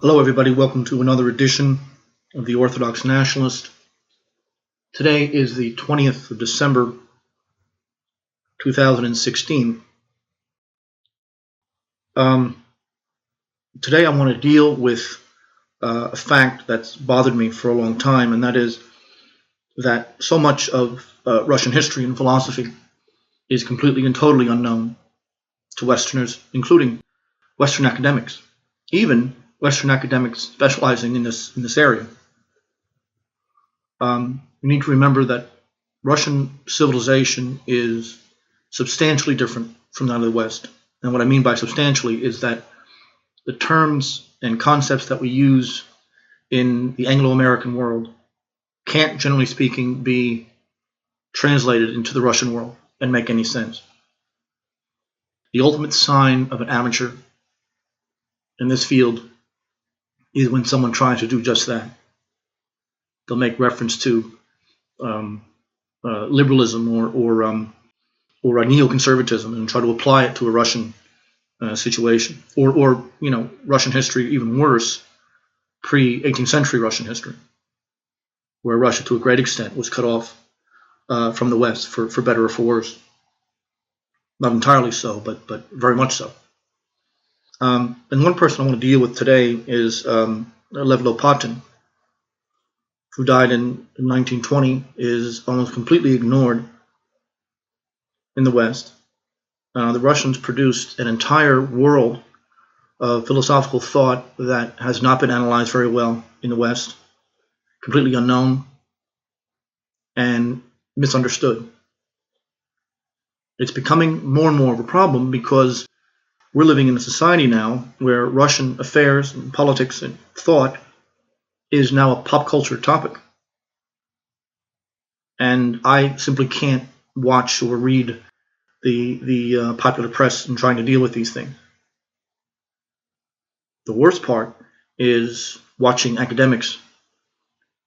Hello, everybody. Welcome to another edition of the Orthodox Nationalist. Today is the 20th of December, 2016. Today I want to deal with a fact that's bothered me for a long time, and that is that so much of Russian history and philosophy is completely and totally unknown to Westerners, including Western academics, even Western academics specializing in this area. We need to remember that Russian civilization is substantially different from that of the West. And what I mean by substantially is that the terms and concepts that we use in the Anglo-American world can't, generally speaking, be translated into the Russian world and make any sense. The ultimate sign of an amateur in this field is when someone tries to do just that. They'll make reference to liberalism or neoconservatism and try to apply it to a Russian situation, or Russian history, even worse, pre-18th century Russian history, where Russia, to a great extent, was cut off from the West for better or for worse. Not entirely so, but very much so. And one person I want to deal with today is Lev Lopatin, who died in 1920, is almost completely ignored in the West. The Russians produced an entire world of philosophical thought that has not been analyzed very well in the West, completely unknown and misunderstood. It's becoming more and more of a problem because we're living in a society now where Russian affairs and politics and thought is now a pop culture topic. And I simply can't watch or read the popular press in trying to deal with these things. The worst part is watching academics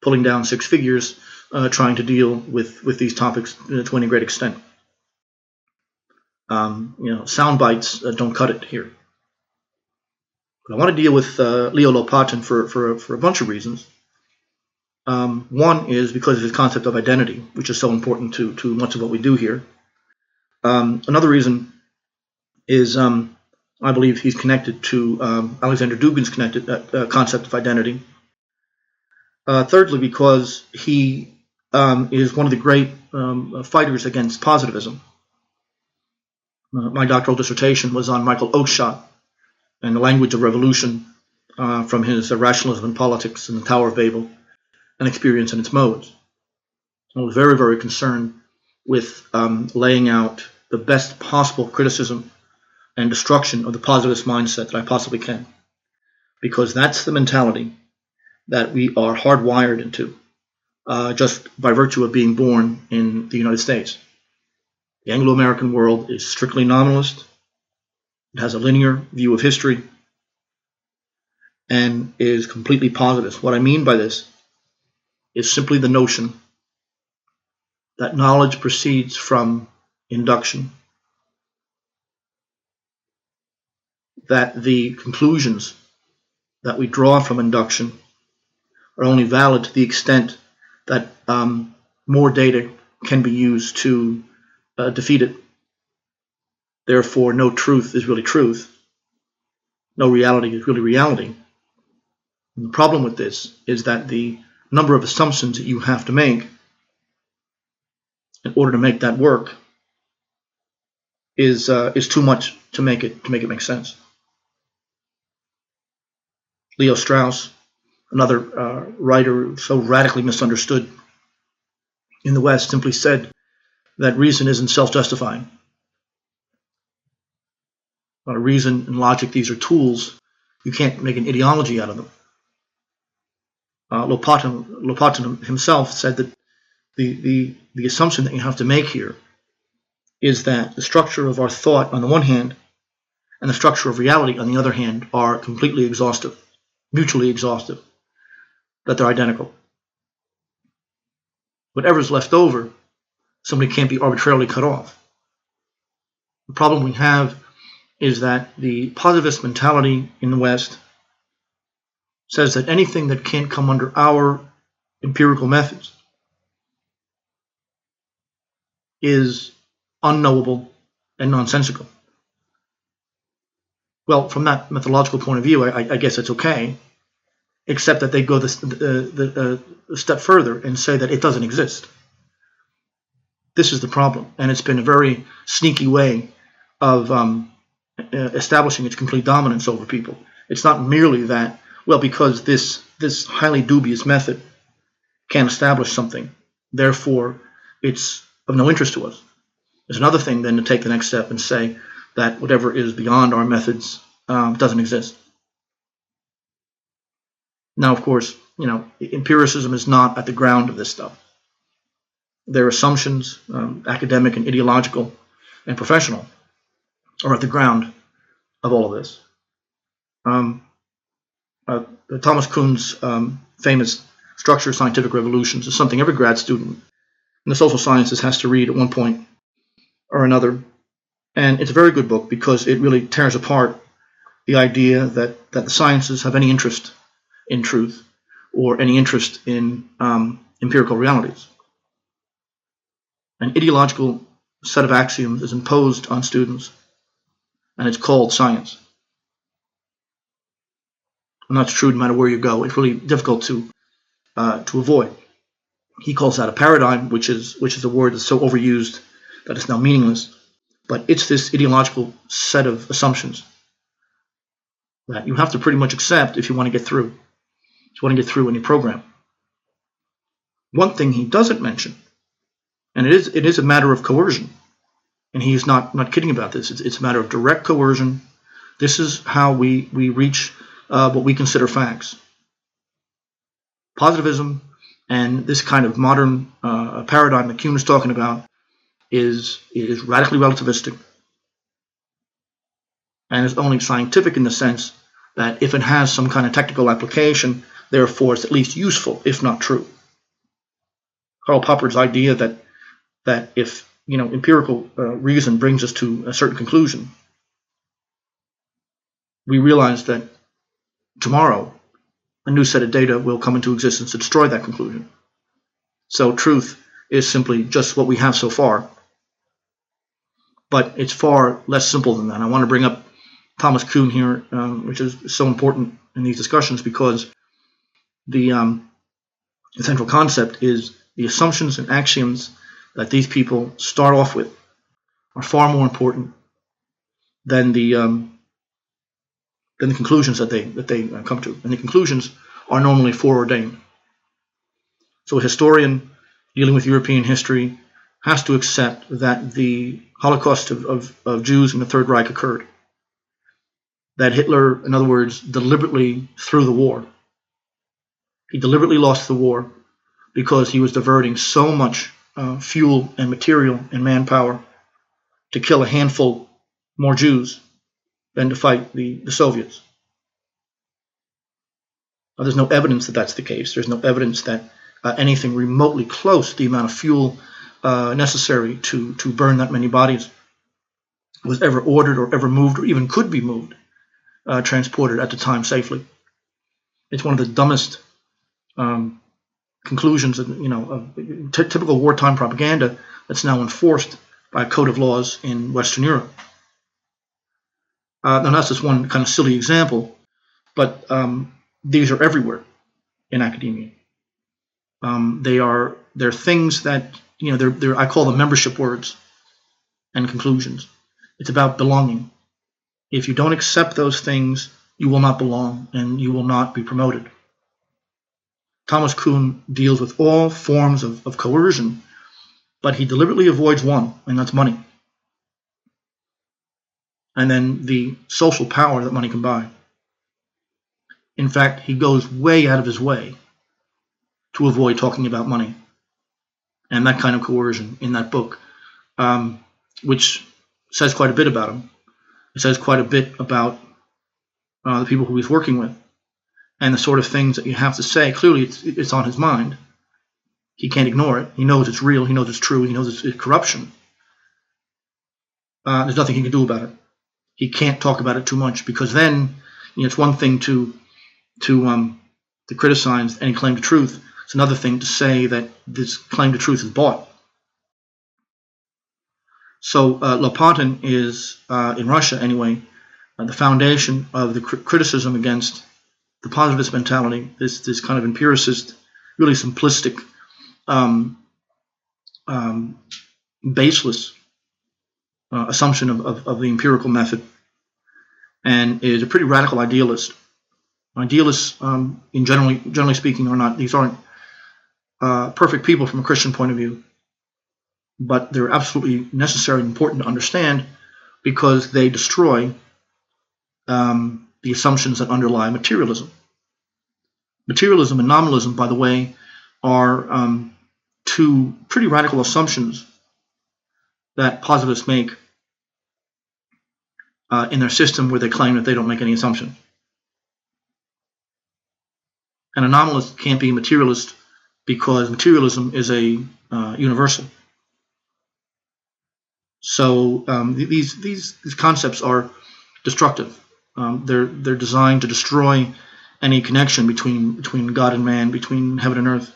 pulling down six figures trying to deal with these topics to any great extent. Sound bites don't cut it here. But I want to deal with Leo Lopatin for a bunch of reasons. One is because of his concept of identity, which is so important to much of what we do here. Another reason is I believe he's connected to Alexander Dugin's concept of identity. Thirdly, because he is one of the great fighters against positivism. My doctoral dissertation was on Michael Oakeshott and the language of revolution from his Rationalism in Politics and the Tower of Babel, and experience in its modes. I was very, very concerned with laying out the best possible criticism and destruction of the positivist mindset that I possibly can, because that's the mentality that we are hardwired into just by virtue of being born in the United States. The Anglo-American world is strictly nominalist. It has a linear view of history and is completely positivist. What I mean by this is simply the notion that knowledge proceeds from induction, that the conclusions that we draw from induction are only valid to the extent that more data can be used to defeat it. Therefore, no truth is really truth. No reality is really reality. And the problem with this is that the number of assumptions that you have to make in order to make that work is too much to make it make sense. Leo Strauss, another writer so radically misunderstood in the West, simply said that reason isn't self-justifying. Reason and logic, these are tools. You can't make an ideology out of them. Lopatin himself said that the assumption that you have to make here is that the structure of our thought on the one hand and the structure of reality on the other hand are completely exhaustive, mutually exhaustive, that they're identical. Whatever's left over simply can't be arbitrarily cut off. The problem we have is that the positivist mentality in the West says that anything that can't come under our empirical methods is unknowable and nonsensical. Well, from that methodological point of view, I guess it's okay, except that they go the step further and say that it doesn't exist. This is the problem, and it's been a very sneaky way of establishing its complete dominance over people. It's not merely that, well, because this highly dubious method can't establish something, therefore it's of no interest to us. There's another thing then to take the next step and say that whatever is beyond our methods doesn't exist. Now, of course, empiricism is not at the ground of this stuff. Their assumptions, academic and ideological and professional, are at the ground of all of this. Thomas Kuhn's famous Structure of Scientific Revolutions is something every grad student in the social sciences has to read at one point or another. And it's a very good book because it really tears apart the idea that the sciences have any interest in truth or any interest in empirical realities. An ideological set of axioms is imposed on students, and it's called science. And that's true no matter where you go. It's really difficult to avoid. He calls that a paradigm, which is a word that's so overused that it's now meaningless. But it's this ideological set of assumptions that you have to pretty much accept if you want to get through. If you want to get through any program. One thing he doesn't mention, and it is a matter of coercion, and he is not kidding about this. It's a matter of direct coercion. This is how we reach what we consider facts. Positivism and this kind of modern paradigm that Kuhn is talking about is radically relativistic and is only scientific in the sense that if it has some kind of technical application, therefore it's at least useful, if not true. Karl Popper's idea that if empirical reason brings us to a certain conclusion, we realize that tomorrow a new set of data will come into existence to destroy that conclusion. So truth is simply just what we have so far. But it's far less simple than that. I want to bring up Thomas Kuhn here, which is so important in these discussions because the central concept is the assumptions and axioms that these people start off with are far more important than the conclusions that they come to, and the conclusions are normally foreordained. So a historian dealing with European history has to accept that the Holocaust of Jews in the Third Reich occurred. That Hitler, in other words, deliberately threw the war. He deliberately lost the war because he was diverting so much fuel and material and manpower to kill a handful more Jews than to fight the Soviets. Now, there's no evidence that that's the case. There's no evidence that anything remotely close to the amount of fuel necessary to burn that many bodies was ever ordered or ever moved or even could be moved, transported at the time safely. It's one of the dumbest conclusions of typical wartime propaganda that's now enforced by a code of laws in Western Europe. Now that's just one kind of silly example, but these are everywhere in academia. They're things that I call them membership words and conclusions. It's about belonging. If you don't accept those things, you will not belong and you will not be promoted. Thomas Kuhn deals with all forms of coercion, but he deliberately avoids one, and that's money. And then the social power that money can buy. In fact, he goes way out of his way to avoid talking about money and that kind of coercion in that book, which says quite a bit about him. It says quite a bit about the people who he's working with and the sort of things that you have to say. Clearly, it's on his mind. He can't ignore it. He knows it's real. He knows it's true. He knows it's corruption. There's nothing he can do about it. He can't talk about it too much because then it's one thing to to criticize any claim to truth. It's another thing to say that this claim to truth is bought. So Lopatin is, in Russia anyway, the foundation of the criticism against the positivist mentality, this kind of empiricist, really simplistic, baseless assumption of the empirical method, and is a pretty radical idealist. Idealists, generally speaking, aren't perfect people from a Christian point of view, but they're absolutely necessary and important to understand because they destroy the assumptions that underlie materialism. Materialism and nominalism, by the way, are two pretty radical assumptions that positivists make in their system, where they claim that they don't make any assumptions. An anomalist can't be a materialist because materialism is a universal. So these concepts are destructive. They're designed to destroy any connection between God and man, between heaven and earth,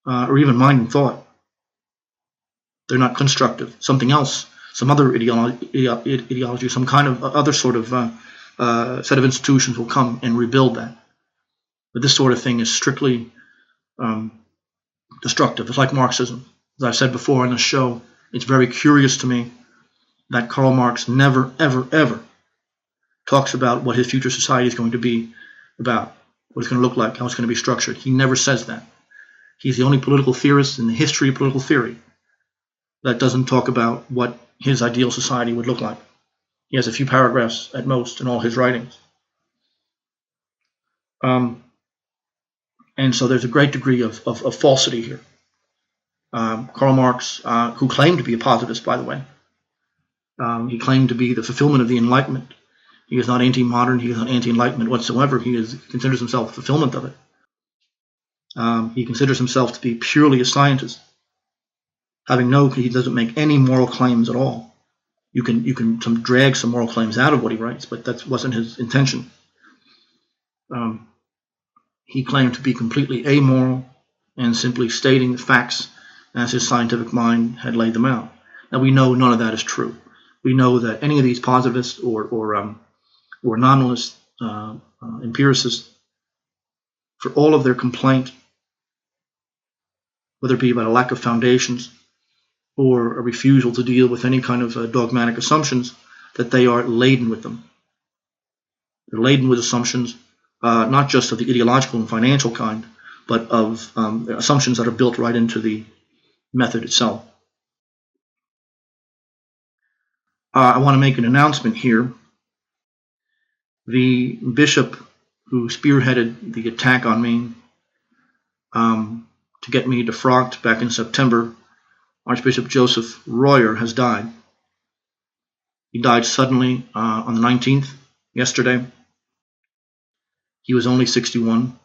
or even mind and thought. They're not constructive. Something else, some other ideology, some kind of other sort of set of institutions will come and rebuild that. But this sort of thing is strictly destructive. It's like Marxism. As I've said before on this show, it's very curious to me that Karl Marx never, ever, ever talks about what his future society is going to be about, what it's going to look like, how it's going to be structured. He never says that. He's the only political theorist in the history of political theory that doesn't talk about what his ideal society would look like. He has a few paragraphs at most in all his writings. And so there's a great degree of falsity here. Karl Marx, who claimed to be a positivist, by the way, he claimed to be the fulfillment of the Enlightenment. He is not anti-modern, he is not anti-Enlightenment whatsoever. He considers himself the fulfillment of it. He considers himself to be purely a scientist, he doesn't make any moral claims at all. You can drag some moral claims out of what he writes, but that wasn't his intention. He claimed to be completely amoral and simply stating the facts as his scientific mind had laid them out. Now we know none of that is true. We know that any of these positivists or nominalist empiricists, for all of their complaint, whether it be about a lack of foundations or a refusal to deal with any kind of dogmatic assumptions, that they are laden with them. They're laden with assumptions, not just of the ideological and financial kind, but of assumptions that are built right into the method itself. I want to make an announcement here. The bishop who spearheaded the attack on me to get me defrocked back in September, Archbishop Joseph Royer, has died. He died suddenly on the 19th, yesterday. He was only 61.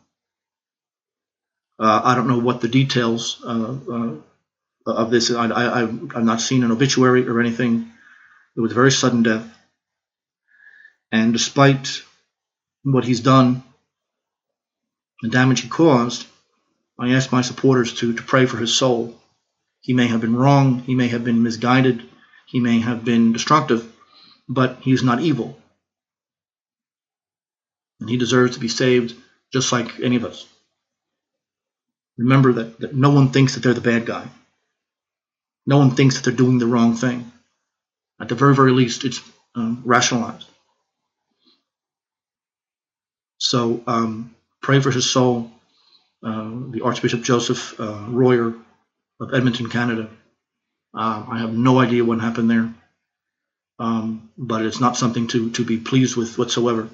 I don't know what the details of this. I've not seen an obituary or anything. It was a very sudden death. And despite what he's done, the damage he caused, I ask my supporters to pray for his soul. He may have been wrong, he may have been misguided, he may have been destructive, but he's not evil. And he deserves to be saved just like any of us. Remember that no one thinks that they're the bad guy. No one thinks that they're doing the wrong thing. At the very, very least, it's rationalized. So pray for his soul, the Archbishop Joseph Royer of Edmonton, Canada. I have no idea what happened there, but it's not something to be pleased with whatsoever.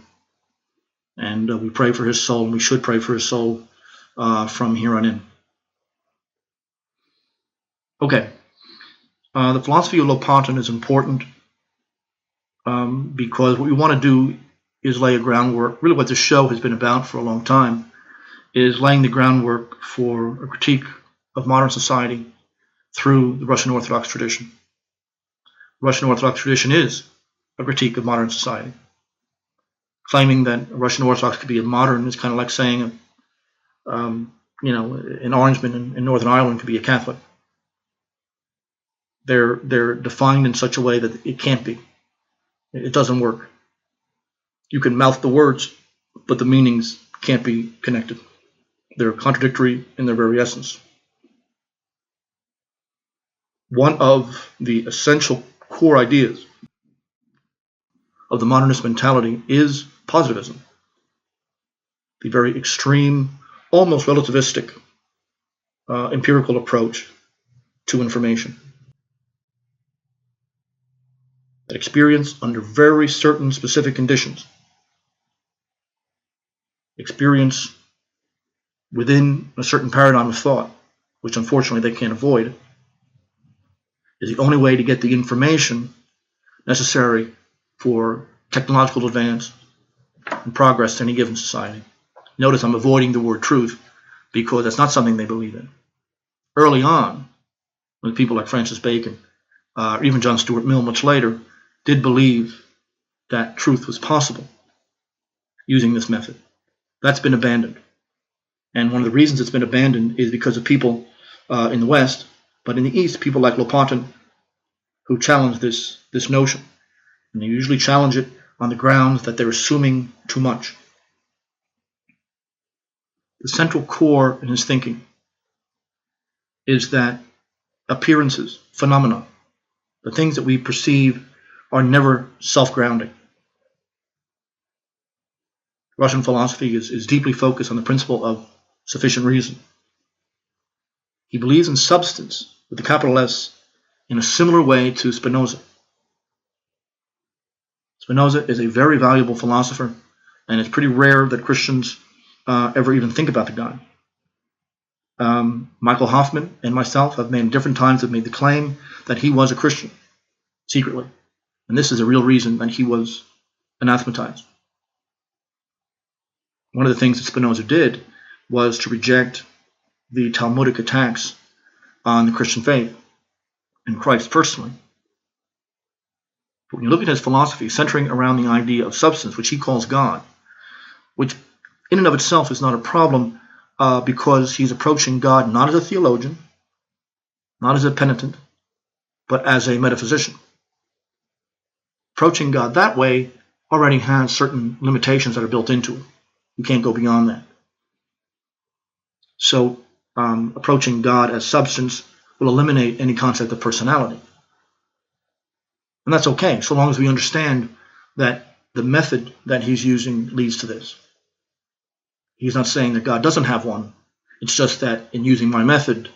And we pray for his soul, and we should pray for his soul from here on in. Okay. The philosophy of Lopatin is important because what we want to do is lay a groundwork. Really what this show has been about for a long time is laying the groundwork for a critique of modern society through the Russian Orthodox tradition. The Russian Orthodox tradition is a critique of modern society. Claiming that Russian Orthodox could be a modern is kind of like saying, an Orangeman in Northern Ireland could be a Catholic. They're defined in such a way that it can't be. It doesn't work. You can mouth the words, but the meanings can't be connected. They're contradictory in their very essence. One of the essential core ideas of the modernist mentality is positivism, the very extreme, almost relativistic, empirical approach to information. That experience under very certain specific conditions, experience within a certain paradigm of thought, which unfortunately they can't avoid, is the only way to get the information necessary for technological advance and progress in any given society. Notice I'm avoiding the word truth because that's not something they believe in. Early on, when people like Francis Bacon, or even John Stuart Mill much later, did believe that truth was possible using this method. That's been abandoned. And one of the reasons it's been abandoned is because of people in the West, but in the East, people like Lopatin, who challenge this notion. And they usually challenge it on the grounds that they're assuming too much. The central core in his thinking is that appearances, phenomena, the things that we perceive are never self-grounding. Russian philosophy is deeply focused on the principle of sufficient reason. He believes in substance, with the capital S, in a similar way to Spinoza. Spinoza is a very valuable philosopher, and it's pretty rare that Christians ever even think about the guy. Michael Hoffman and myself have made different times have made the claim that he was a Christian, secretly. And this is a real reason that he was anathematized. One of the things that Spinoza did was to reject the Talmudic attacks on the Christian faith and Christ personally. But when you look at his philosophy centering around the idea of substance, which he calls God, which in and of itself is not a problem because he's approaching God not as a theologian, not as a penitent, but as a metaphysician. Approaching God that way already has certain limitations that are built into it. You can't go beyond that. So approaching God as substance will eliminate any concept of personality. And that's okay, so long as we understand that the method that he's using leads to this. He's not saying that God doesn't have one. It's just that in using my method,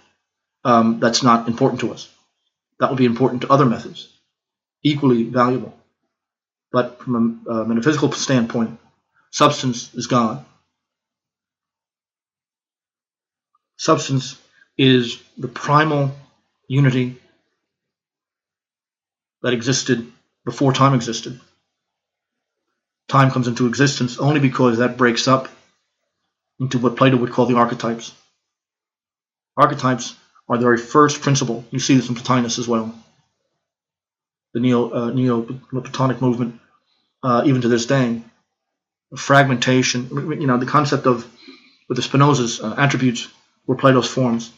that's not important to us. That will be important to other methods, equally valuable. But from a metaphysical standpoint, substance is God. Substance is the primal unity that existed before time existed. Time comes into existence only because that breaks up into what Plato would call the archetypes. Archetypes are the very first principle. You see this in Plotinus as well. The Neoplatonic movement, even to this day, fragmentation. The concept of with the Spinoza's attributes were Plato's forms.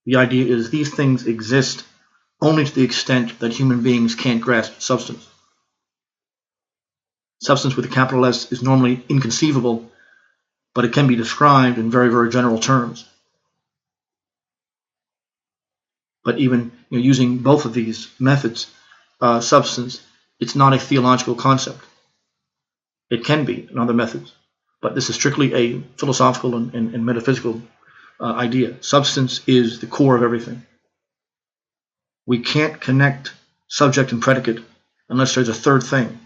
The idea is these things exist only to the extent that human beings can't grasp substance. Substance with a capital S is normally inconceivable, but it can be described in very, very general terms. But even using both of these methods, substance, it's not a theological concept. It can be in other methods, but this is strictly a philosophical and metaphysical idea. Substance is the core of everything. We can't connect subject and predicate unless there's a third thing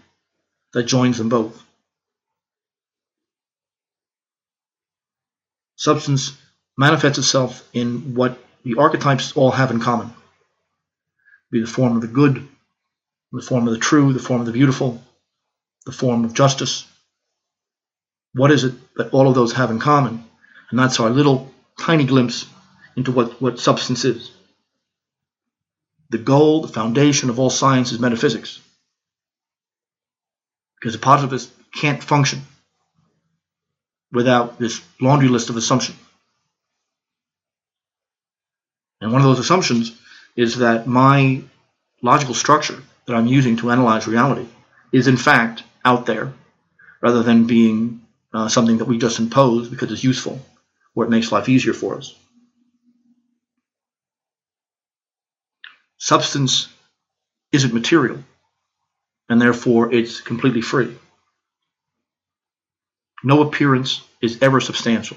that joins them both. Substance manifests itself in what the archetypes all have in common. Be the form of the good, the form of the true, the form of the beautiful, the form of justice. What is it that all of those have in common? And that's our little tiny glimpse into what substance is. The goal, the foundation of all science is metaphysics. because a positivist can't function without this laundry list of assumptions. And one of those assumptions is that my logical structure that I'm using to analyze reality is in fact out there, rather than being something that we just impose because it's useful or it makes life easier for us. Substance isn't material, and therefore it's completely free. No appearance is ever substantial.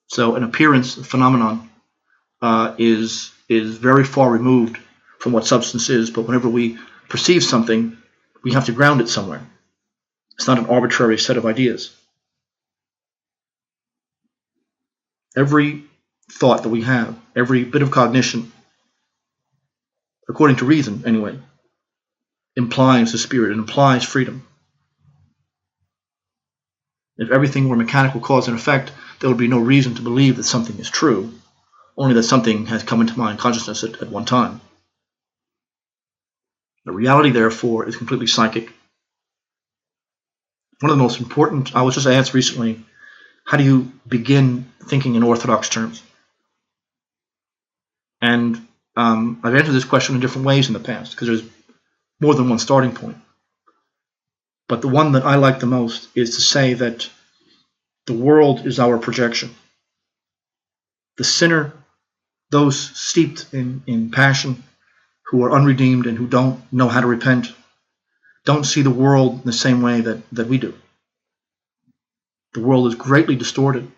So an appearance phenomenon is very far removed from what substance is, but whenever we perceive something, we have to ground it somewhere. It's not an arbitrary set of ideas. Every thought that we have, every bit of cognition, according to reason anyway, implies the spirit, it implies freedom. If everything were mechanical cause and effect, there would be no reason to believe that something is true, only that something has come into my consciousness at one time. The reality, therefore, is completely psychic. One of the most important, I was just asked recently, how do you begin thinking in orthodox terms? And I've answered this question in different ways in the past, because there's more than one starting point. But the one that I like the most is to say that the world is our projection. The sinner, those steeped in passion, who are unredeemed and who don't know how to repent, don't see the world in the same way that we do. The world is greatly distorted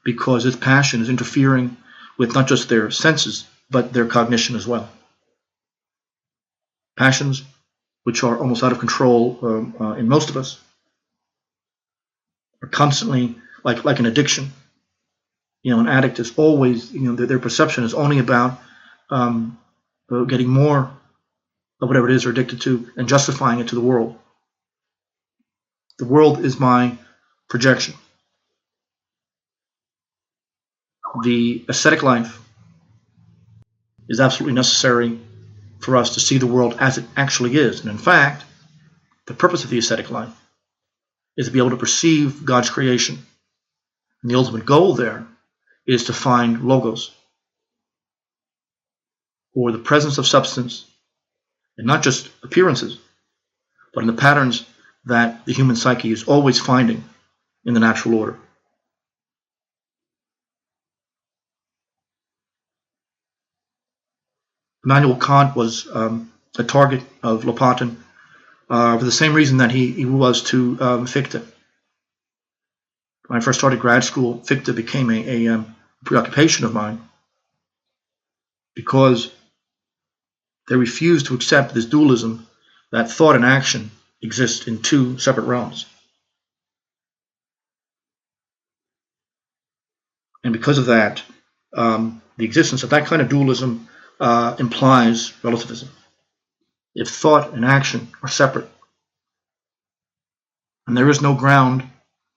because its passion is interfering with not just their senses, but their cognition as well. Passions, which are almost out of control in most of us, are constantly like an addiction. An addict is always, their perception is only about getting more of whatever it is they're addicted to and justifying it to the world. The world is my projection. The ascetic life is absolutely necessary for us to see the world as it actually is. And in fact, the purpose of the ascetic life is to be able to perceive God's creation. And the ultimate goal there is to find logos, or the presence of substance, and not just appearances, but in the patterns that the human psyche is always finding in the natural order. Immanuel Kant was a target of Lopatin for the same reason that he was to Fichte. When I first started grad school, Fichte became a preoccupation of mine because they refused to accept this dualism that thought and action exist in two separate realms. And because of that, the existence of that kind of dualism implies relativism. If thought and action are separate, and there is no ground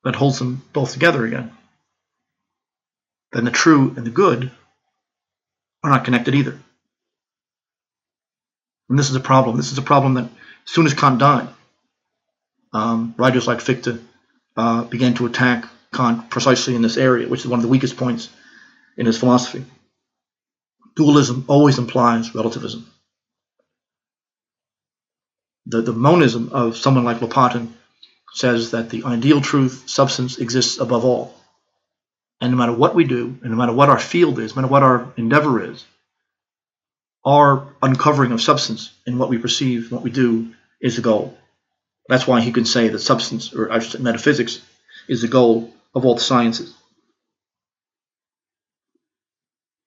that holds them both together again, then the true and the good are not connected either. And this is a problem. This is a problem that as soon as Kant died, writers like Fichte began to attack Kant precisely in this area, which is one of the weakest points in his philosophy. Dualism always implies relativism. The monism of someone like Lopatin says that the ideal truth, substance, exists above all. And no matter what we do, and no matter what our field is, no matter what our endeavor is, our uncovering of substance in what we perceive, what we do, is the goal. That's why he can say that substance, or I should say metaphysics, is the goal of all the sciences.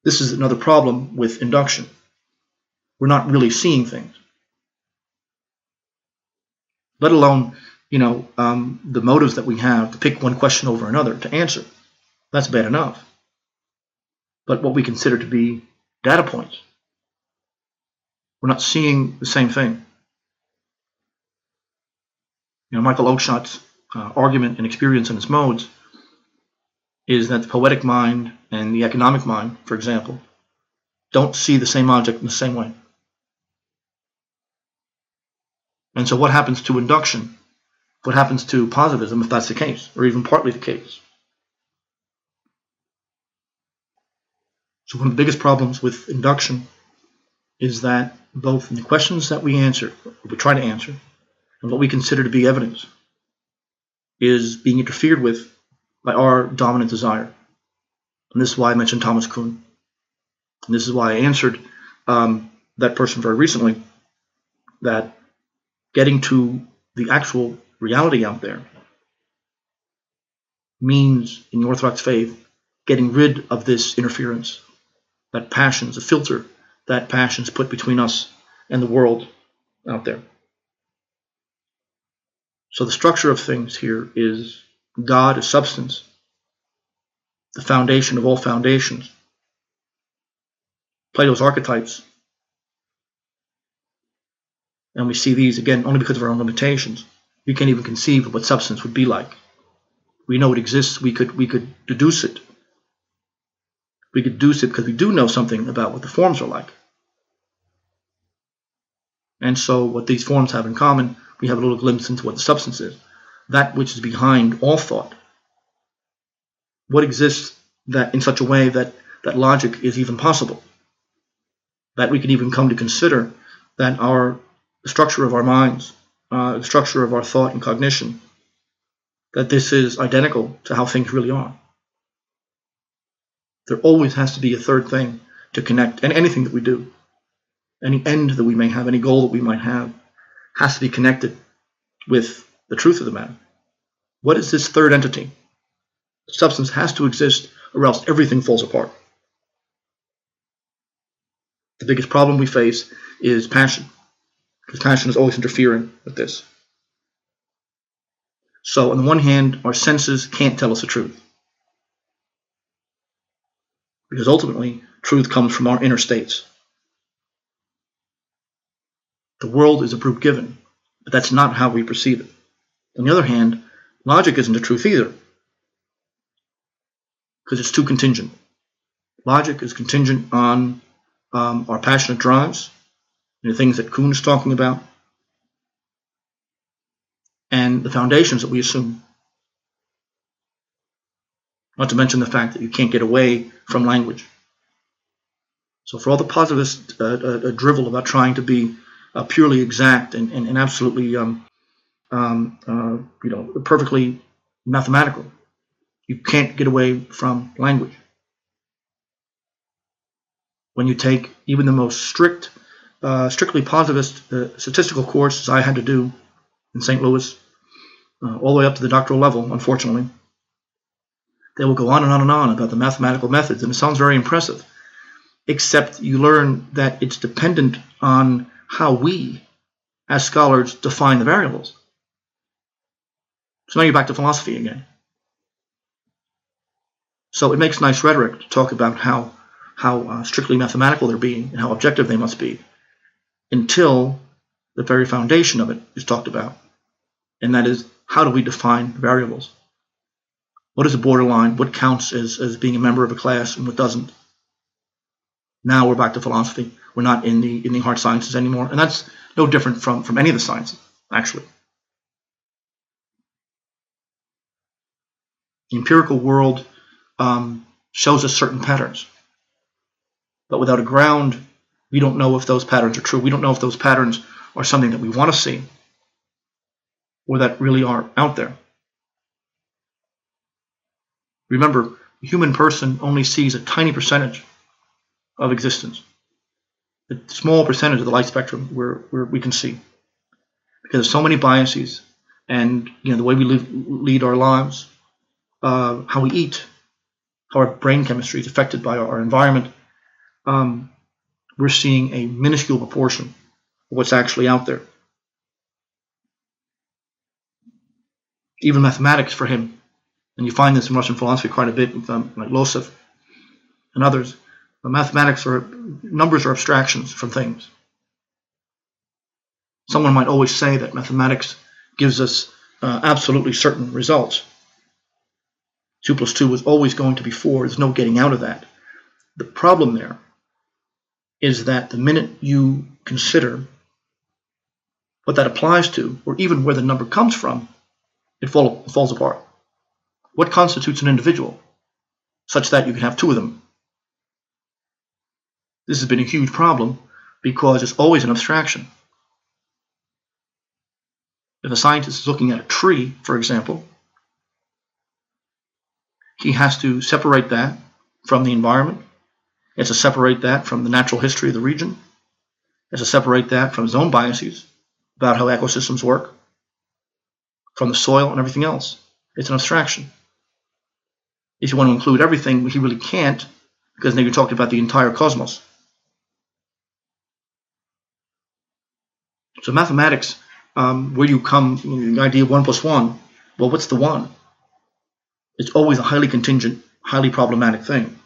This is another problem with induction. We're not really seeing things. Let alone, the motives that we have to pick one question over another to answer. That's bad enough. But what we consider to be data points, we're not seeing the same thing. Michael Oakeshott's argument and experience in its modes is that the poetic mind and the economic mind, for example, don't see the same object in the same way. And so what happens to induction? What happens to positivism if that's the case, or even partly the case? So one of the biggest problems with induction is that both in the questions that we answer, or we try to answer, and what we consider to be evidence, is being interfered with by our dominant desire. And this is why I mentioned Thomas Kuhn. And this is why I answered that person very recently, that getting to the actual reality out there means, in the Orthodox faith, getting rid of this interference, that passions, a filter that passions put between us and the world out there. So the structure of things here is God is substance, the foundation of all foundations. Plato's archetypes, and we see these again only because of our own limitations. We can't even conceive of what substance would be like. We know it exists. We could deduce it. We could deduce it because we do know something about what the forms are like. And so what these forms have in common, we have a little glimpse into what the substance is, that which is behind all thought. What exists that in such a way that logic is even possible, that we can even come to consider that the structure of our minds, the structure of our thought and cognition, that this is identical to how things really are. There always has to be a third thing to connect, and anything that we do, any end that we may have, any goal that we might have, has to be connected with the truth of the matter. What is this third entity? Substance has to exist, or else everything falls apart. The biggest problem we face is passion, because passion is always interfering with this. So on the one hand, our senses can't tell us the truth, because ultimately, truth comes from our inner states. The world is a proof given, but that's not how we perceive it. On the other hand, logic isn't the truth either, because it's too contingent. Logic is contingent on our passionate drives, the things that Kuhn is talking about, and the foundations that we assume. Not to mention the fact that you can't get away from language. So for all the positivist drivel about trying to be purely exact and absolutely perfectly mathematical, you can't get away from language. When you take even the most strictly positivist statistical courses I had to do in St. Louis, all the way up to the doctoral level, unfortunately, they will go on and on and on about the mathematical methods, and it sounds very impressive, except you learn that it's dependent on how we, as scholars, define the variables. So now you're back to philosophy again. So it makes nice rhetoric to talk about how strictly mathematical they're being and how objective they must be, until the very foundation of it is talked about, and that is, how do we define variables? What is a borderline? What counts as being a member of a class and what doesn't? Now we're back to philosophy. We're not in the hard sciences anymore, and that's no different from any of the sciences, actually. The empirical world shows us certain patterns, but without a ground, we don't know if those patterns are true. We don't know if those patterns are something that we want to see or that really are out there. Remember, the human person only sees a tiny percentage of existence, a small percentage of the light spectrum where we can see, because of so many biases and the way we lead our lives, how we eat, how our brain chemistry is affected by our environment. We're seeing a minuscule proportion of what's actually out there. Even mathematics for him, and you find this in Russian philosophy quite a bit with like Losov and others. But numbers are abstractions from things. Someone might always say that mathematics gives us absolutely certain results. 2 + 2 is always going to be 4. There's no getting out of that. The problem there is that the minute you consider what that applies to, or even where the number comes from, it falls apart. What constitutes an individual, such that you can have two of them? This has been a huge problem because it's always an abstraction. If a scientist is looking at a tree, for example, he has to separate that from the environment. He has to separate that from the natural history of the region. He has to separate that from his own biases about how ecosystems work, from the soil and everything else. It's an abstraction. If you want to include everything, he really can't, because now you're talking about the entire cosmos. So mathematics, where you come, the idea of 1 + 1, well, what's the 1? It's always a highly contingent, highly problematic thing.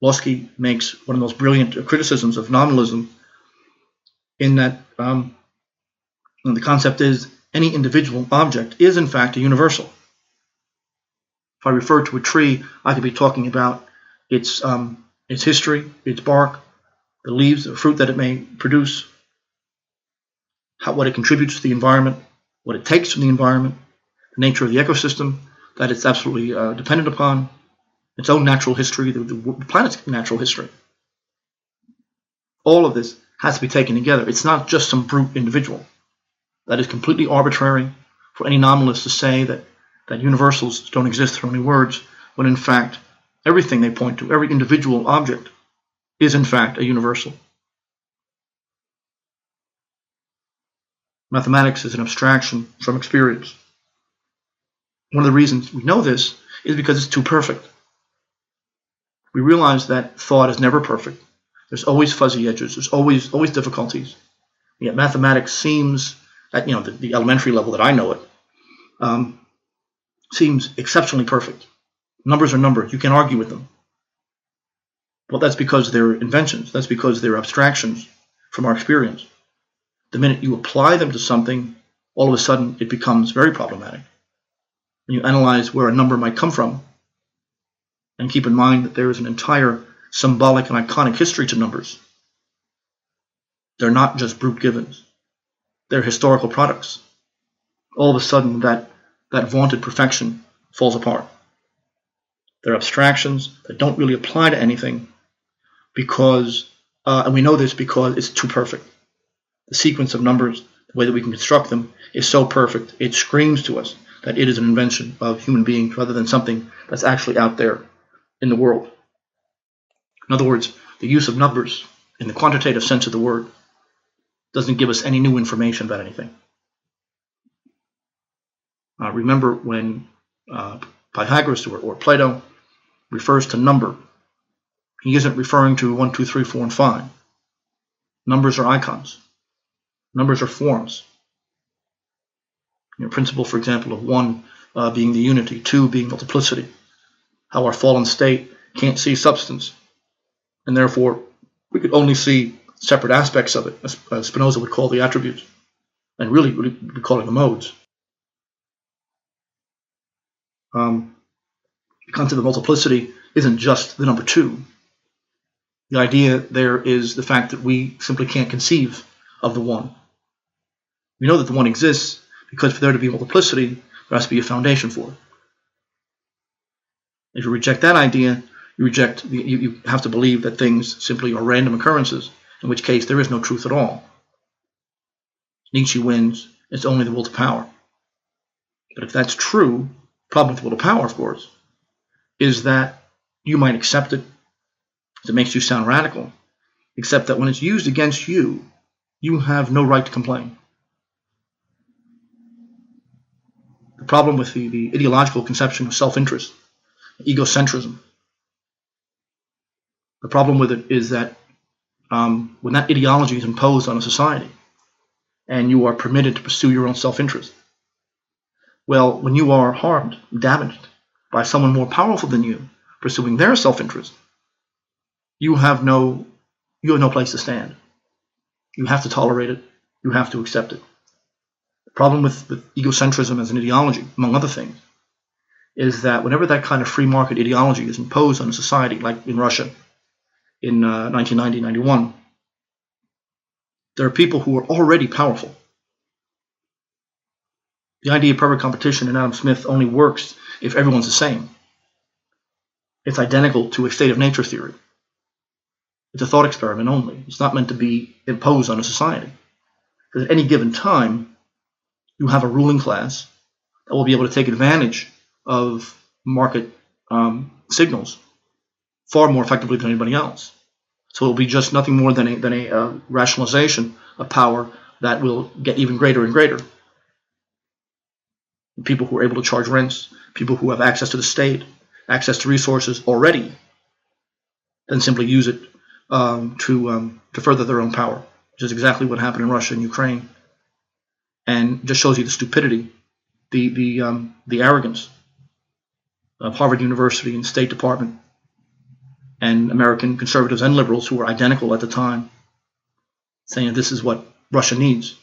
Losky makes one of the most brilliant criticisms of nominalism in that the concept is any individual object is in fact a universal. If I refer to a tree, I could be talking about its history, its bark, the leaves, the fruit that it may produce, what it contributes to the environment, what it takes from the environment, the nature of the ecosystem that it's absolutely dependent upon, its own natural history, the planet's natural history. All of this has to be taken together. It's not just some brute individual. That is completely arbitrary for any nominalist to say that universals don't exist, they're only words, when in fact everything they point to, every individual object, is in fact a universal. Mathematics is an abstraction from experience. One of the reasons we know this is because it's too perfect. We realize that thought is never perfect. There's always fuzzy edges. There's always difficulties. Yet mathematics seems, at the elementary level that I know it, seems exceptionally perfect. Numbers are numbers. You can argue with them. Well, that's because they're inventions. That's because they're abstractions from our experience. The minute you apply them to something, all of a sudden it becomes very problematic. When you analyze where a number might come from, and keep in mind that there is an entire symbolic and iconic history to numbers. They're not just brute givens. They're historical products. All of a sudden that vaunted perfection falls apart. They're abstractions that don't really apply to anything because, and we know this because it's too perfect. The sequence of numbers, the way that we can construct them, is so perfect, it screams to us that it is an invention of human beings rather than something that's actually out there in the world. In other words, the use of numbers in the quantitative sense of the word doesn't give us any new information about anything. Remember when Pythagoras or Plato refers to number, he isn't referring to 1, 2, 3, 4, and 5. Numbers are icons. Numbers are forms. Principle, for example, of 1 being the unity, 2 being multiplicity. How our fallen state can't see substance, and therefore we could only see separate aspects of it, as Spinoza would call the attributes, and really we'd be calling the modes. The concept of multiplicity isn't just the number 2. The idea there is the fact that we simply can't conceive of the 1. We know that the 1 exists because for there to be multiplicity, there has to be a foundation for it. If you reject that idea, you have to believe that things simply are random occurrences, in which case there is no truth at all. Nietzsche wins, it's only the will to power. But if that's true, the problem with the will to power, of course, is that you might accept it, because it makes you sound radical, except that when it's used against you, you have no right to complain. The problem with the ideological conception of self-interest, egocentrism, the problem with it is that when that ideology is imposed on a society and you are permitted to pursue your own self-interest, well, when you are harmed, damaged by someone more powerful than you pursuing their self-interest, you have no place to stand. You have to tolerate it. You have to accept it. The problem with egocentrism as an ideology, among other things, is that whenever that kind of free market ideology is imposed on a society, like in Russia in 1990-91, there are people who are already powerful, The idea of perfect competition in Adam Smith only works if everyone's the same. It's identical to a state of nature theory. It's a thought experiment only. It's not meant to be imposed on a society. Because at any given time, you have a ruling class that will be able to take advantage of market signals far more effectively than anybody else. So it will be just nothing more than a rationalization of power that will get even greater and greater. People who are able to charge rents, people who have access to the state, access to resources already, then simply use it to further their own power, which is exactly what happened in Russia and Ukraine, and just shows you the stupidity, the arrogance of Harvard University and State Department and American conservatives and liberals who were identical at the time, saying that this is what Russia needs,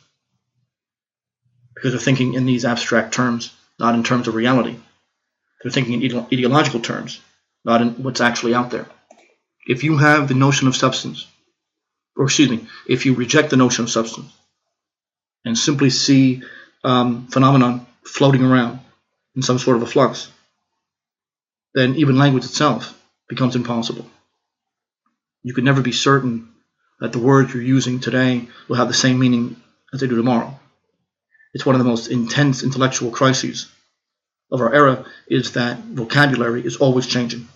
because they're thinking in these abstract terms, not in terms of reality. They're thinking in ideological terms, not in what's actually out there. If you have the notion of substance, if you reject the notion of substance and simply see phenomenon floating around in some sort of a flux, then even language itself becomes impossible. You could never be certain that the words you're using today will have the same meaning as they do tomorrow. It's one of the most intense intellectual crises of our era, is that vocabulary is always changing.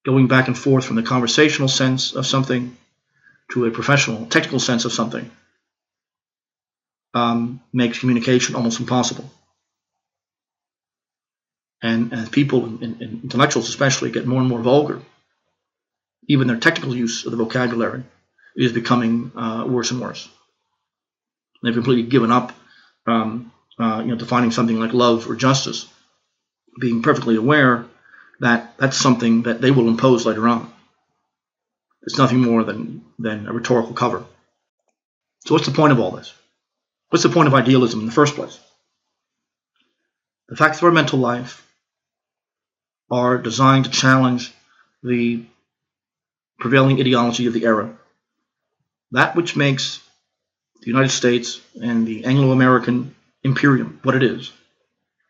Going back and forth from the conversational sense of something to a professional, technical sense of something makes communication almost impossible. And as people, and intellectuals especially, get more and more vulgar, even their technical use of the vocabulary is becoming worse and worse. They've completely given up defining something like love or justice, being perfectly aware that that's something that they will impose later on. It's nothing more than a rhetorical cover. So what's the point of all this? What's the point of idealism in the first place? The facts of our mental life are designed to challenge the prevailing ideology of the era. That which makes the United States and the Anglo-American imperium what it is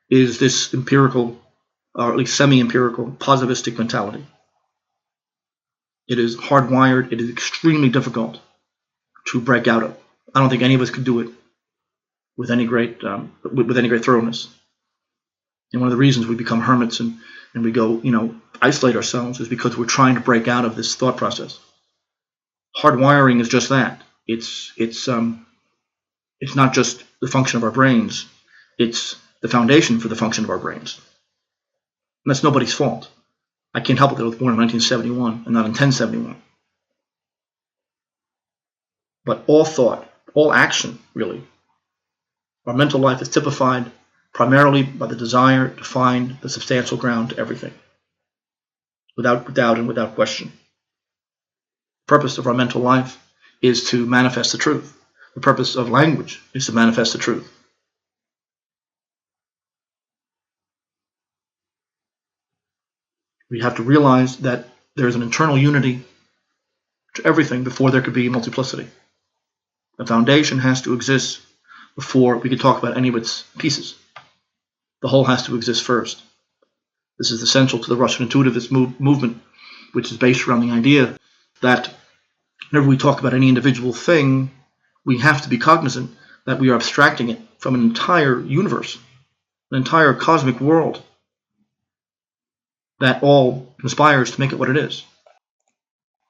this empirical, or at least semi-empirical, positivistic mentality. It is hardwired. It is extremely difficult to break out of. I don't think any of us could do it with any great thoroughness. And one of the reasons we become hermits and we go, isolate ourselves is because we're trying to break out of this thought process. Hardwiring is just that. It's not just the function of our brains. It's the foundation for the function of our brains. And that's nobody's fault. I can't help it that I was born in 1971 and not in 1071. But all thought, all action, really, our mental life is typified primarily by the desire to find the substantial ground to everything, without doubt and without question. The purpose of our mental life is to manifest the truth. The purpose of language is to manifest the truth. We have to realize that there is an internal unity to everything before there could be multiplicity. The foundation has to exist before we can talk about any of its pieces. The whole has to exist first. This is essential to the Russian intuitivist movement, which is based around the idea that whenever we talk about any individual thing, we have to be cognizant that we are abstracting it from an entire universe, an entire cosmic world that all conspires to make it what it is.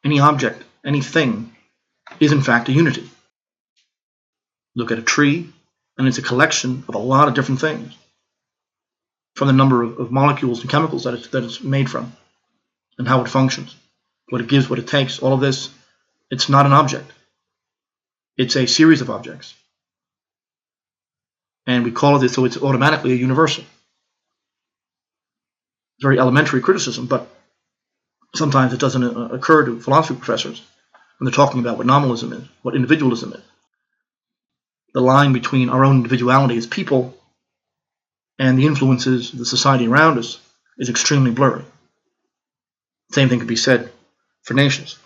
Any object, anything, is in fact a unity. Look at a tree, and it's a collection of a lot of different things, from the number of molecules and chemicals that it's made from, and how it functions, what it gives, what it takes, all of this. It's not an object. It's a series of objects. And we call it this, so it's automatically a universal. It's very elementary criticism, but sometimes it doesn't occur to philosophy professors when they're talking about what nominalism is, what individualism is. The line between our own individuality as people and the influences of the society around us is extremely blurry. Same thing could be said for nations.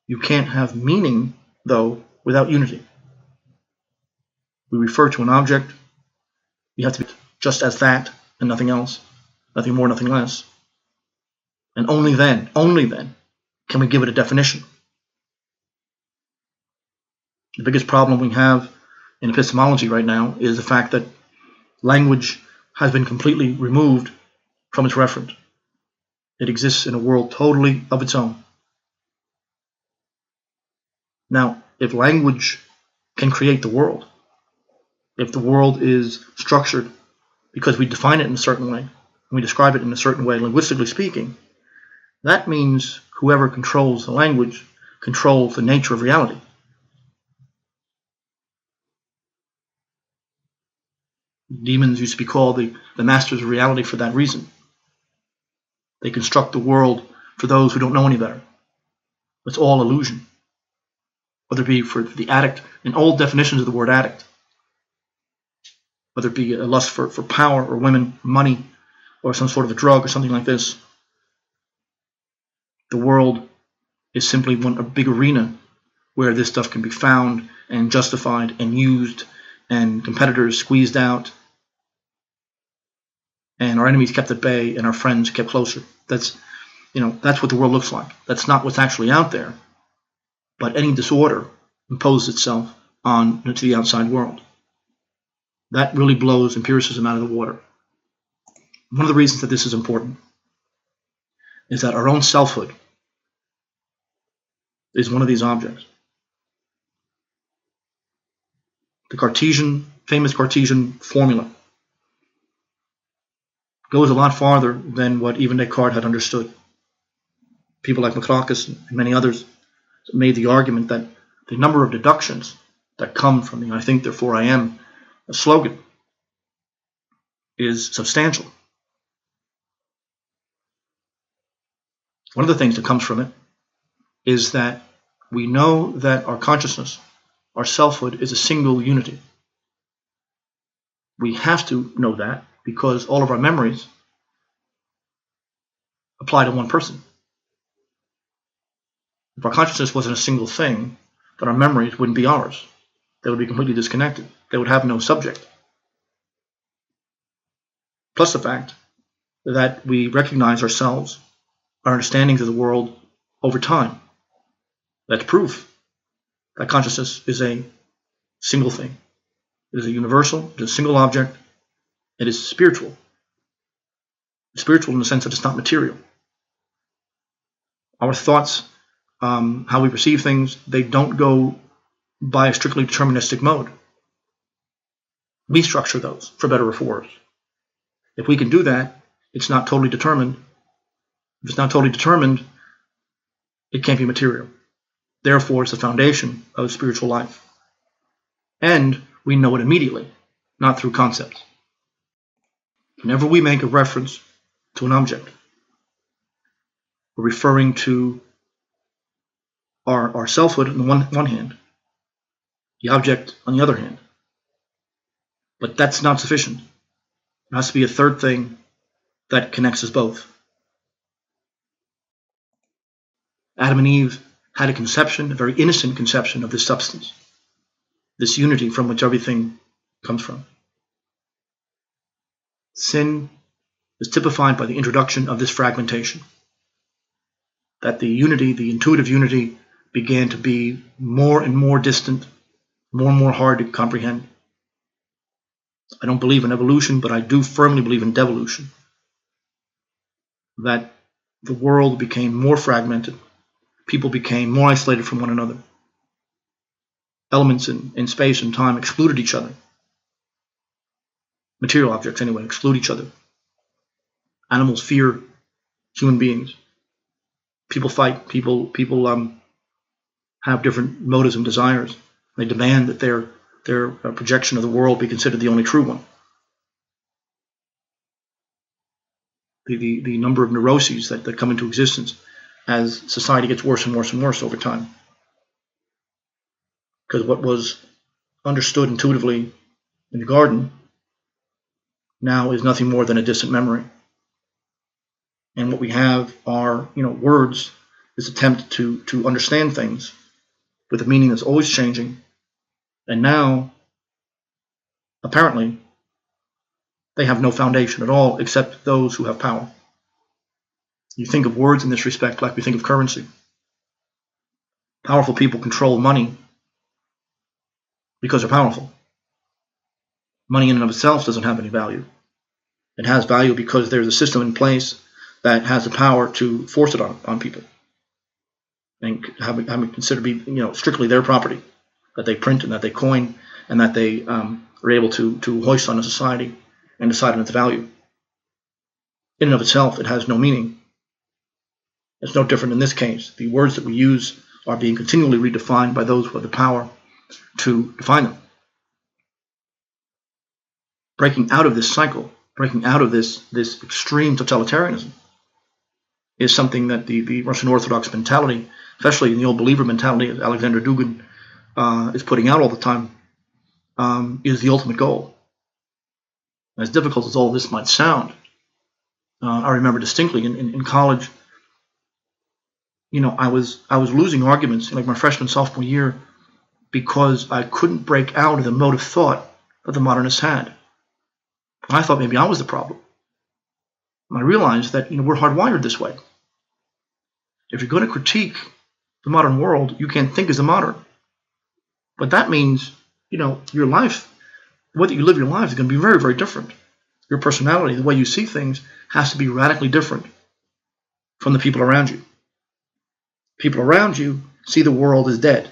You can't have meaning, though, without unity. We refer to an object You have to be just as that and nothing else, nothing more, nothing less. And only then can we give it a definition. The biggest problem we have in epistemology right now is the fact that language has been completely removed from its referent. It exists in a world totally of its own. Now, if language can create the world, if the world is structured because we define it in a certain way, and we describe it in a certain way, linguistically speaking, that means whoever controls the language controls the nature of reality. Demons used to be called the masters of reality for that reason. They construct the world for those who don't know any better. It's all illusion. Whether it be for the addict, in old definitions of the word addict, whether it be a lust for power or women, money, or some sort of a drug or something like this, the world is simply a big arena where this stuff can be found and justified and used and competitors squeezed out and our enemies kept at bay and our friends kept closer. That's what the world looks like. That's not what's actually out there. But any disorder imposes itself on to the outside world. That really blows empiricism out of the water. One of the reasons that this is important is that our own selfhood is one of these objects. The famous Cartesian formula goes a lot farther than what even Descartes had understood. People like Macrocus and many others made the argument that the number of deductions that come from the "I think, therefore I am" slogan is substantial. One of the things that comes from it is that we know that our consciousness, our selfhood, is a single unity. We have to know that because all of our memories apply to one person. If our consciousness wasn't a single thing, then our memories wouldn't be ours. They would be completely disconnected. They would have no subject. Plus the fact that we recognize ourselves, our understandings of the world over time. That's proof that consciousness is a single thing. It is a universal, it is a single object, it is spiritual. It's spiritual in the sense that it's not material. Our thoughts, how we perceive things, they don't go by a strictly deterministic mode. We structure those, for better or for worse. If we can do that, it's not totally determined. If it's not totally determined, it can't be material. Therefore, it's the foundation of spiritual life. And we know it immediately, not through concepts. Whenever we make a reference to an object, we're referring to our selfhood on the one hand, the object on the other hand. But that's not sufficient. There has to be a third thing that connects us both. Adam and Eve had a conception, a very innocent conception of this substance, this unity from which everything comes from. Sin is typified by the introduction of this fragmentation, that the unity, the intuitive unity, began to be more and more distant, more and more hard to comprehend. I don't believe in evolution, but I do firmly believe in devolution, that the world became more fragmented, people became more isolated from one another. Elements in space and time excluded each other. Material objects, anyway, exclude each other. Animals fear human beings. People fight. People have different motives and desires. They demand that their projection of the world be considered the only true one. The number of neuroses that come into existence as society gets worse and worse and worse over time. Because what was understood intuitively in the garden now is nothing more than a distant memory. And what we have are, words, this attempt to understand things with a meaning that's always changing. And now, apparently, They have no foundation at all except those who have power. You think of words in this respect like we think of currency. Powerful people control money because they're powerful. Money in and of itself doesn't have any value. It has value because there's a system in place that has the power to force it on people and have it considered to be strictly their property, that they print and that they coin and that they are able to hoist on a society and decide on its value. In and of itself, it has no meaning. It's no different in this case. The words that we use are being continually redefined by those who have the power to define them. Breaking out of this cycle, breaking out of this extreme totalitarianism, is something that the Russian Orthodox mentality, especially in the old believer mentality, as Alexander Dugin is putting out all the time, is the ultimate goal. As difficult as all this might sound, I remember distinctly in college, I was losing arguments in like my freshman, sophomore year because I couldn't break out of the mode of thought that the modernists had. And I thought maybe I was the problem. And I realized that we're hardwired this way. If you're going to critique the modern world, you can't think as a modern. But that means, your life, the way that you live your life is going to be very, very different. Your personality, the way you see things, has to be radically different from the people around you. People around you see the world as dead.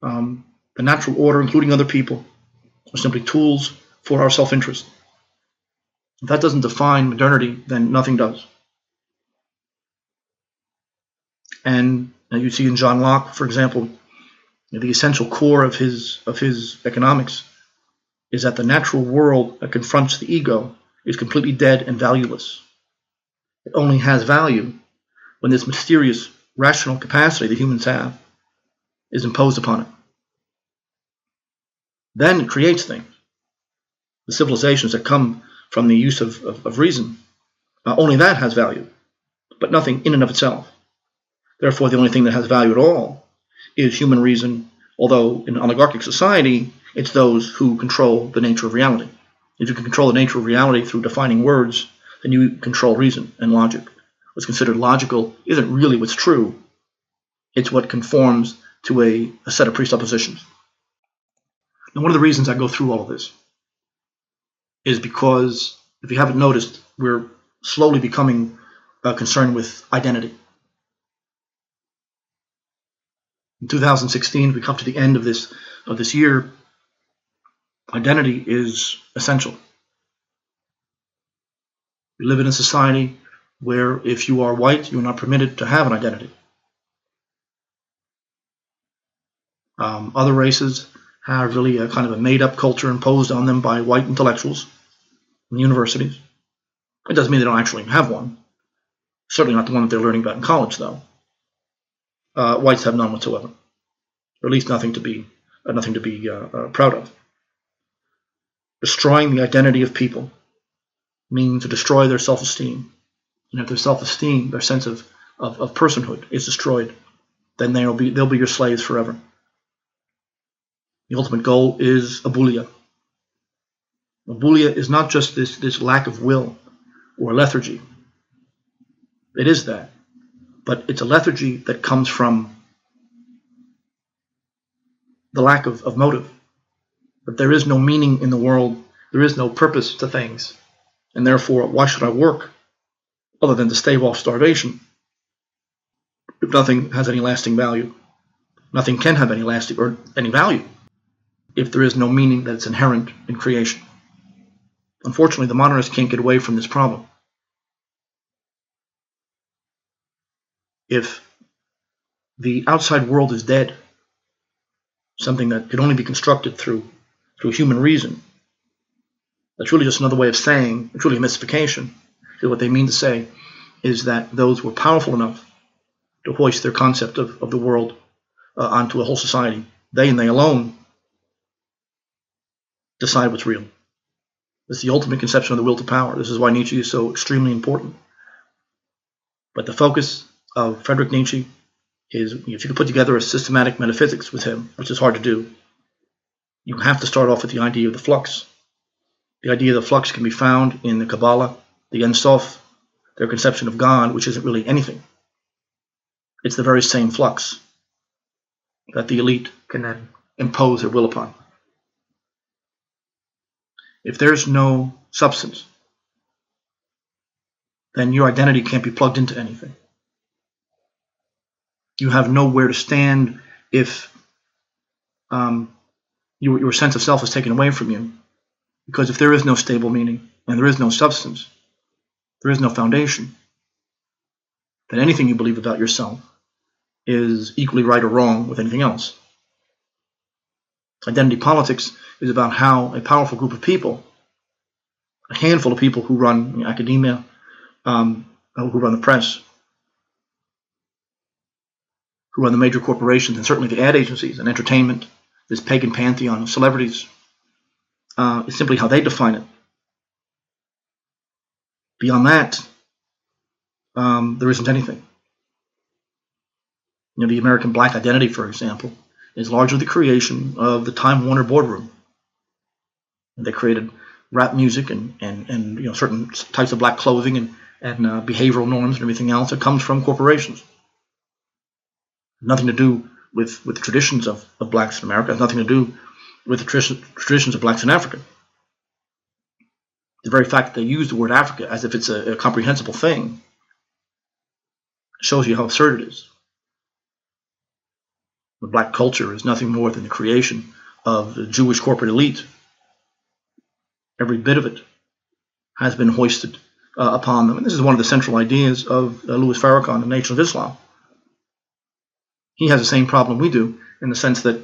The natural order, including other people, are simply tools for our self-interest. If that doesn't define modernity, then nothing does. And you see in John Locke, for example, the essential core of his economics is that the natural world that confronts the ego is completely dead and valueless. It only has value when this mysterious rational capacity that humans have is imposed upon it. Then it creates things. The civilizations that come from the use of reason, only that has value, but nothing in and of itself. Therefore, the only thing that has value at all is human reason, although in an oligarchic society, it's those who control the nature of reality. If you can control the nature of reality through defining words, then you control reason and logic. What's considered logical isn't really what's true. It's what conforms to a set of presuppositions. And one of the reasons I go through all of this is because, if you haven't noticed, we're slowly becoming concerned with identity. In 2016, we come to the end of this year. Identity is essential. We live in a society where if you are white, you are not permitted to have an identity. Other races have really a kind of a made-up culture imposed on them by white intellectuals in the universities. It doesn't mean they don't actually have one. Certainly not the one that they're learning about in college, though. Whites have none whatsoever, or at least nothing to be proud of. Destroying the identity of people means to destroy their self-esteem. And if their self-esteem, their sense of personhood is destroyed, then they'll be your slaves forever. The ultimate goal is abulia. Abulia is not just this lack of will or lethargy. It is that. But it's a lethargy that comes from the lack of motive. That there is no meaning in the world, there is no purpose to things, and therefore, why should I work other than to stave off starvation if nothing has any lasting value? Nothing can have any lasting or any value if there is no meaning that's inherent in creation. Unfortunately, the modernists can't get away from this problem. If the outside world is dead, something that could only be constructed through human reason, that's really just another way of saying, it's really a mystification. What they mean to say is that those who are powerful enough to hoist their concept of the world onto a whole society, they and they alone decide what's real. It's the ultimate conception of the will to power. This is why Nietzsche is so extremely important. But the focus of Friedrich Nietzsche is, if you could put together a systematic metaphysics with him, which is hard to do, you have to start off with the idea of the flux. The idea of the flux can be found in the Kabbalah, the Ein Sof, their conception of God, which isn't really anything. It's the very same flux that the elite can then impose their will upon. If there's no substance, then your identity can't be plugged into anything. You have nowhere to stand if your sense of self is taken away from you. Because if there is no stable meaning and there is no substance, there is no foundation, then anything you believe about yourself is equally right or wrong with anything else. Identity politics is about how a powerful group of people, a handful of people who run academia, who run the press, who run the major corporations, and certainly the ad agencies and entertainment, this pagan pantheon of celebrities, is simply how they define it. Beyond that, there isn't anything. The American black identity, for example, is largely the creation of the Time Warner boardroom. They created rap music and certain types of black clothing and behavioral norms and everything else that comes from corporations. Nothing to do with the traditions of blacks in America. It has nothing to do with the traditions of blacks in Africa. The very fact that they use the word Africa as if it's a comprehensible thing shows you how absurd it is. The black culture is nothing more than the creation of the Jewish corporate elite. Every bit of it has been hoisted upon them. And this is one of the central ideas of Louis Farrakhan, the Nation of Islam. He has the same problem we do in the sense that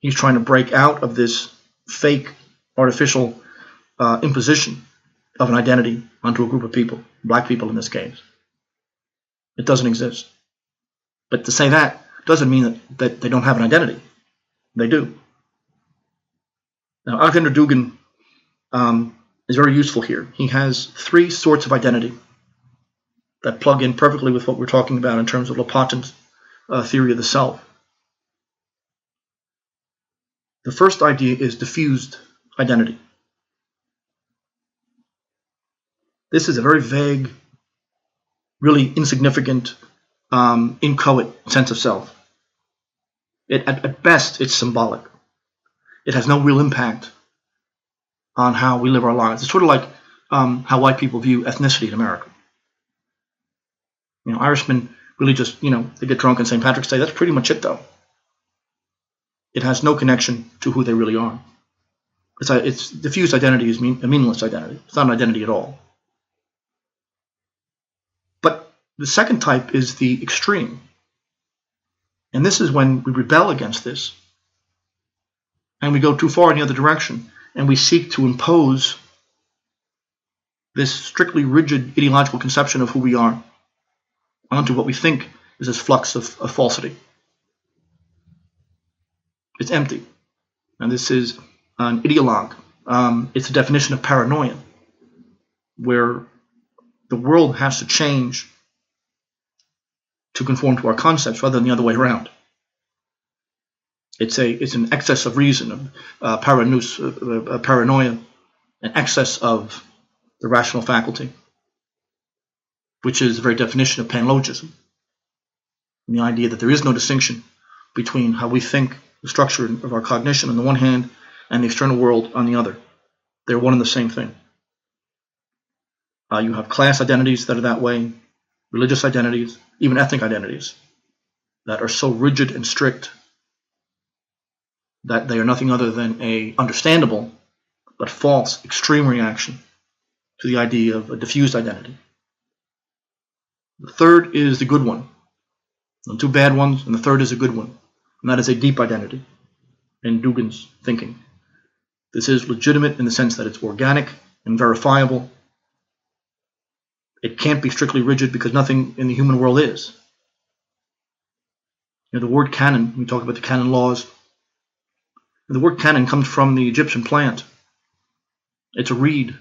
he's trying to break out of this fake, artificial imposition of an identity onto a group of people, black people in this case. It doesn't exist. But to say that doesn't mean that they don't have an identity. They do. Now, Alexander Dugin is very useful here. He has three sorts of identity that plug in perfectly with what we're talking about in terms of Lopatin's theory of the self. The first idea is diffused identity. This is a very vague, really insignificant, inchoate sense of self. At best, it's symbolic. It has no real impact on how we live our lives. It's sort of like how white people view ethnicity in America. Irishmen really just, they get drunk on St. Patrick's Day. That's pretty much it, though. It has no connection to who they really are. It's diffused identity is a meaningless identity. It's not an identity at all. But the second type is the extreme. And this is when we rebel against this. And we go too far in the other direction. And we seek to impose this strictly rigid ideological conception of who we are onto what we think is this flux of falsity. It's empty. And this is an ideologue. It's a definition of paranoia, where the world has to change to conform to our concepts rather than the other way around. It's an excess of reason, paranoia, an excess of the rational faculty, which is the very definition of panlogism, and the idea that there is no distinction between how we think, the structure of our cognition on the one hand, and the external world on the other. They're one and the same thing. You have class identities that are that way, religious identities, even ethnic identities that are so rigid and strict that they are nothing other than a understandable but false extreme reaction to the idea of a diffused identity. The third is the good one. The two bad ones, and the third is a good one. And that is a deep identity in Dugin's thinking. This is legitimate in the sense that it's organic and verifiable. It can't be strictly rigid because nothing in the human world is. The word canon, we talk about the canon laws. The word canon comes from the Egyptian plant. It's a reed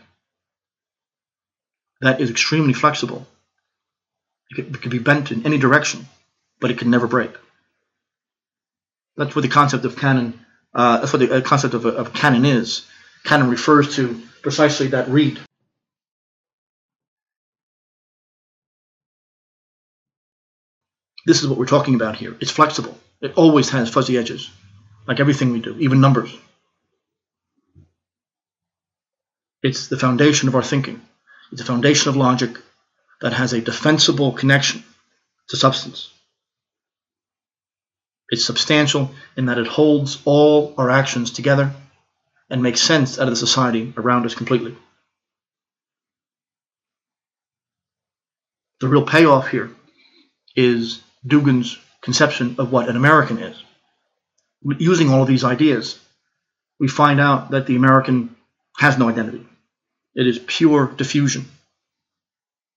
that is extremely flexible. It can be bent in any direction, but it can never break. That's what the concept of canon. That's what the concept of canon is. Canon refers to precisely that reed. This is what we're talking about here. It's flexible. It always has fuzzy edges, like everything we do, even numbers. It's the foundation of our thinking. It's a foundation of logic that has a defensible connection to substance. It's substantial in that it holds all our actions together and makes sense out of the society around us completely. The real payoff here is Dugin's conception of what an American is. Using all of these ideas, we find out that the American has no identity. It is pure diffusion.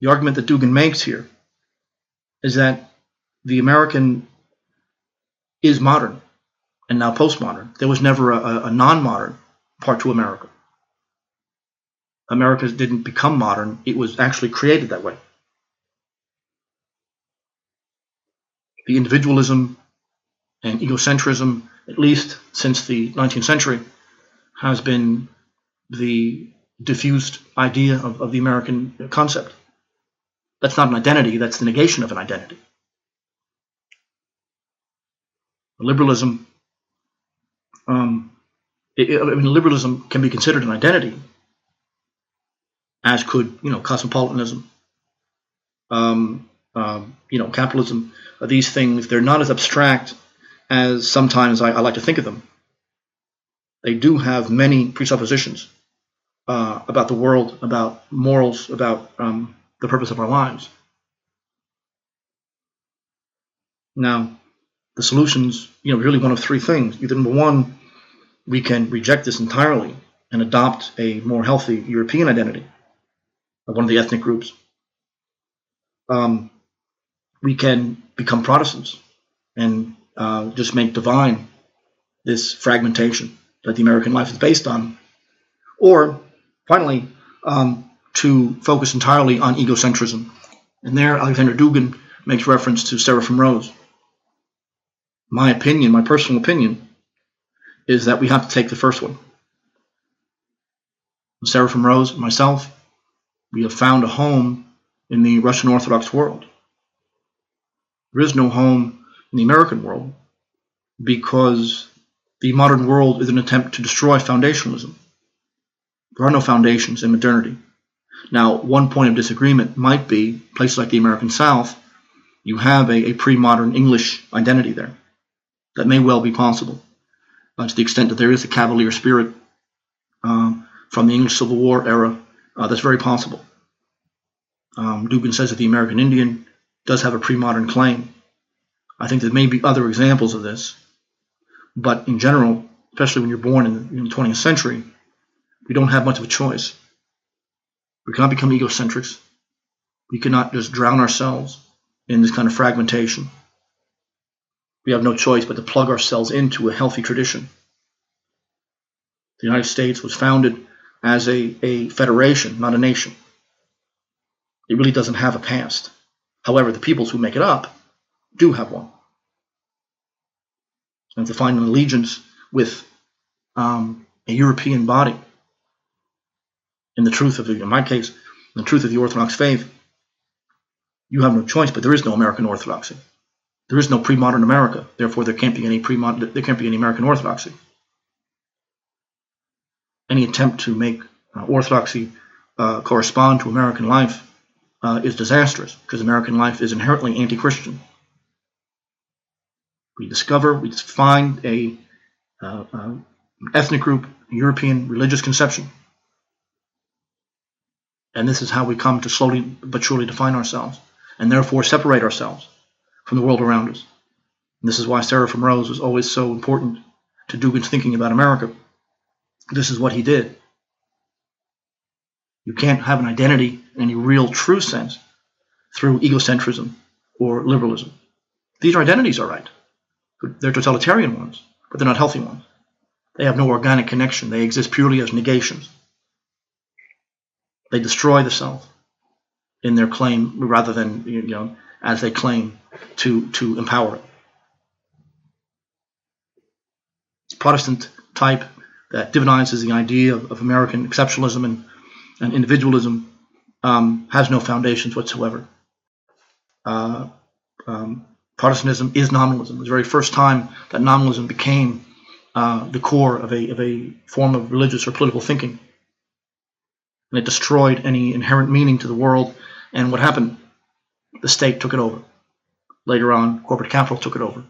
The argument that Dugin makes here is that the American is modern and now postmodern. There was never a non-modern part to America. America didn't become modern. It was actually created that way. The individualism and egocentrism, at least since the 19th century, has been the diffused idea of the American concept. That's not an identity, that's the negation of an identity. Liberalism, liberalism can be considered an identity, as could, cosmopolitanism, capitalism. These things, they're not as abstract as sometimes I like to think of them. They do have many presuppositions about the world, about morals, about the purpose of our lives. Now, the solutions, really one of three things. Either number one, we can reject this entirely and adopt a more healthy European identity of one of the ethnic groups. We can become Protestants and just make divine this fragmentation that the American life is based on. Or, finally, to focus entirely on egocentrism. And there, Alexander Dugin makes reference to Seraphim Rose. My opinion, my personal opinion, is that we have to take the first one. Seraphim Rose and myself, we have found a home in the Russian Orthodox world. There is no home in the American world because the modern world is an attempt to destroy foundationalism. There are no foundations in modernity. Now, one point of disagreement might be places like the American South, you have a pre-modern English identity there. That may well be possible, to the extent that there is a cavalier spirit from the English Civil War era. That's very possible. Dugin says that the American Indian does have a pre-modern claim. I think there may be other examples of this, but in general, especially when you're born in the 20th century, we don't have much of a choice. We cannot become egocentrics. We cannot just drown ourselves in this kind of fragmentation. We have no choice but to plug ourselves into a healthy tradition. The United States was founded as a federation, not a nation. It really doesn't have a past. However, the peoples who make it up do have one. And to find an allegiance with a European body, in my case, in the truth of the Orthodox faith, you have no choice, but there is no American Orthodoxy. There is no pre-modern America. Therefore, there can't be any American Orthodoxy. Any attempt to make Orthodoxy correspond to American life is disastrous, because American life is inherently anti-Christian. We find a ethnic group, European religious conception, and this is how we come to slowly but surely define ourselves, and therefore separate ourselves from the world around us. And this is why Seraphim Rose was always so important to Dugin's thinking about America. This is what he did. You can't have an identity in any real true sense through egocentrism or liberalism. These are identities, all right. They're totalitarian ones, but they're not healthy ones. They have no organic connection. They exist purely as negations. They destroy the self in their claim rather than, as they claim to empower it. Protestant type that divinizes the idea of American exceptionalism and individualism has no foundations whatsoever. Protestantism is nominalism. It was the very first time that nominalism became the core of a form of religious or political thinking. And it destroyed any inherent meaning to the world. And what happened? The state took it over. Later on, corporate capital took it over.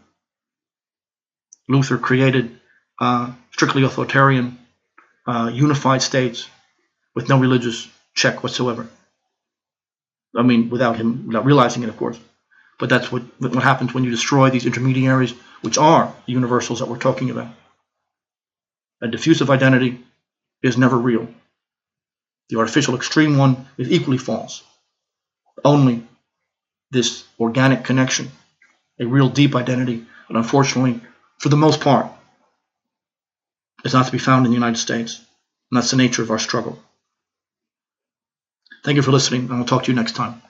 Luther created strictly authoritarian, unified states with no religious check whatsoever. I mean, without realizing it, of course. But that's what happens when you destroy these intermediaries, which are the universals that we're talking about. A diffusive identity is never real. The artificial extreme one is equally false. Only this organic connection, a real deep identity, but unfortunately, for the most part, is not to be found in the United States. And that's the nature of our struggle. Thank you for listening, and I'll talk to you next time.